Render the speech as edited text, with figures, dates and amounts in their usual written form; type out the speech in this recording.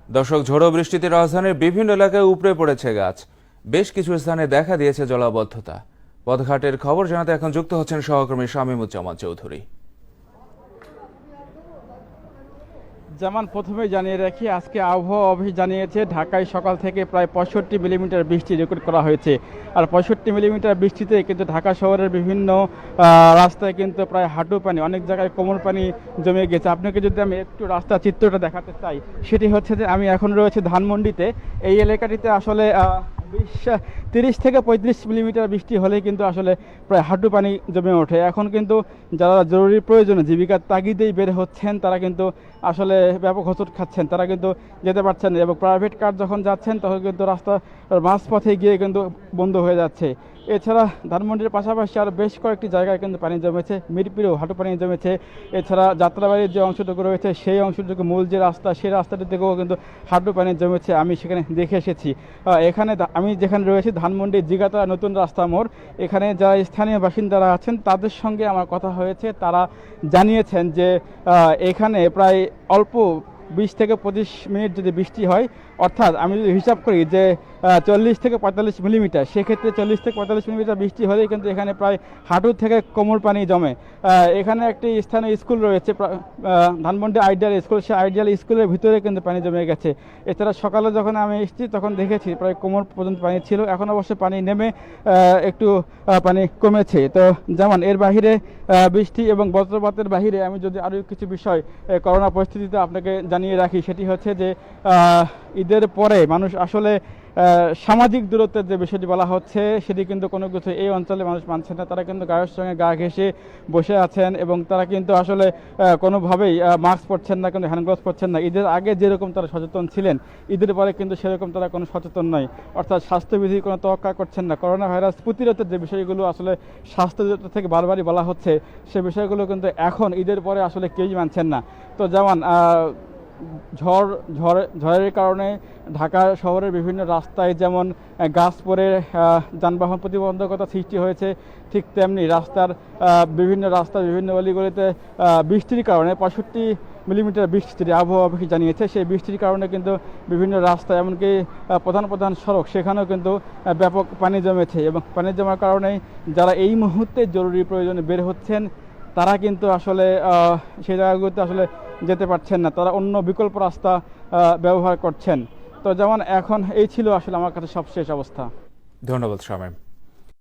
দর্শক, ঝোড়ো বৃষ্টিতে রাজধানীর বিভিন্ন এলাকায় উপড়ে পড়েছে গাছ। বেশ কিছু স্থানে দেখা দিয়েছে জলাবদ্ধতা। পথঘাটের খবর জানাতে এখন যুক্ত হচ্ছেন সহকর্মী শামীমুজ্জামান চৌধুরী। যেমন প্রথমে জানিয়ে রাখি, আজকে আবহাওয়া অফিস জানিয়েছে ঢাকায় সকাল থেকে প্রায় 65 মিলিমিটার বৃষ্টি রেকর্ড করা হয়েছে। আর 65 মিলিমিটার বৃষ্টিতে কিন্তু ঢাকা শহরের বিভিন্ন রাস্তায় কিন্তু প্রায় হাঁটু পানি, অনেক জায়গায় কোমর পানি জমে গেছে। আপনাকে যদি আমি একটু রাস্তার চিত্রটা দেখাতে চাই, সেটি হচ্ছে যে আমি এখন রয়েছে ধানমন্ডিতে। এই এলাকাটিতে আসলে 30 থেকে 35 মিলিমিটার বৃষ্টি হলেই কিন্তু আসলে প্রায় হাঁটু পানি জমে ওঠে। এখন কিন্তু যারা জরুরি প্রয়োজনে জীবিকার তাগিদেই বের হচ্ছেন, তারা কিন্তু আসলে ব্যাপক হোঁচট খাচ্ছেন, তারা কিন্তু যেতে পারছেন না। এবং প্রাইভেট কার যখন যাচ্ছেন তখন কিন্তু রাস্তার মাঝপথে গিয়ে কিন্তু বন্ধ হয়ে যাচ্ছে। এছাড়া ধানমন্ডির পাশাপাশি আরও বেশ কয়েকটি জায়গায় কিন্তু পানি জমেছে, মিরপুরেও হাঁটু পানি জমেছে। এছাড়া যাত্রাবাড়ির যে অংশটুকু রয়েছে, সেই অংশটুকু মূল যে রাস্তা, সেই রাস্তাটি থেকেও কিন্তু হাঁটু পানি জমেছে। আমি সেখানে দেখে এসেছি। এখানে আমি যেখানে রয়েছি ধানমন্ডি জিগাতলা নতুন রাস্তা মোড়, এখানে যারা স্থানীয় বাসিন্দারা আছেন তাদের সঙ্গে আমার কথা হয়েছে। তারা জানিয়েছেন যে এখানে প্রায় অল্প 20 থেকে 25 মিনিট যদি বৃষ্টি হয়, অর্থাৎ আমি যদি হিসাব করি যে 40 থেকে 45 মিলিমিটার, সেক্ষেত্রে 40 থেকে 45 মিলিমিটার বৃষ্টি হলেই কিন্তু এখানে প্রায় হাঁটু থেকে কোমর পানি জমে। এখানে একটি স্থানীয় স্কুল রয়েছে, ধানমন্ডি আইডিয়াল স্কুল, সেই আইডিয়াল স্কুলের ভিতরে কিন্তু পানি জমে গেছে। এছাড়া সকালে যখন আমি এসেছি তখন দেখেছি প্রায় কোমর পর্যন্ত পানি ছিল। এখন অবশ্য পানি নেমে একটু পানি কমেছে। তো যেমন এর বাহিরে বৃষ্টি এবং বজ্রপাতের বাহিরে আমি যদি আরও কিছু বিষয় করোনা পরিস্থিতিতে আপনাকে জানিয়ে রাখি, সেটি হচ্ছে যে ঈদের পরে মানুষ আসলে সামাজিক দূরত্বের যে বিষয়টি বলা হচ্ছে, সেটি কিন্তু কোনো কিছু এই অঞ্চলে মানুষ মানছে না। তারা কিন্তু গায়ের সঙ্গে গা ঘেঁষে বসে আছেন এবং তারা কিন্তু আসলে কোনোভাবেই মাস্ক পরছেন না, কিন্তু হ্যান্ড গ্লাভস পরছেন না। ঈদের আগে যেরকম তারা সচেতন ছিলেন, ঈদের পরে কিন্তু সেরকম তারা কোনো সচেতন নয়, অর্থাৎ স্বাস্থ্যবিধির কোনো তোয়াক্কা করছেন না। করোনা ভাইরাস প্রতিরোধের যে বিষয়গুলো আসলে স্বাস্থ্য থেকে বারবারই বলা হচ্ছে, সে বিষয়গুলো কিন্তু এখন ঈদের পরে আসলে কেউই মানছেন না। তো যেমন ঝড়ের কারণে ঢাকা শহরের বিভিন্ন রাস্তায় যেমন গাছ পড়ে যানবাহন প্রতিবন্ধকতা সৃষ্টি হয়েছে, ঠিক তেমনি বিভিন্ন অলিগলিতে বৃষ্টির কারণে 65 মিলিমিটার বৃষ্টি আবহাওয়া অফিস জানিয়েছে। সেই বৃষ্টির কারণে কিন্তু বিভিন্ন রাস্তায়, এমনকি প্রধান সড়ক, সেখানেও কিন্তু ব্যাপক পানি জমেছে। এবং পানি জমার কারণে যারা এই মুহূর্তে জরুরি প্রয়োজনে বের হচ্ছেন, তারা কিন্তু আসলে সেই জায়গাগুলোতে আসলে যেতে পারছেন না, তারা অন্য বিকল্প রাস্তা ব্যবহার করছেন। তো যেমন এখন এই ছিল আসলে আমার কাছে সবশেষ অবস্থা। ধন্যবাদ শামীম।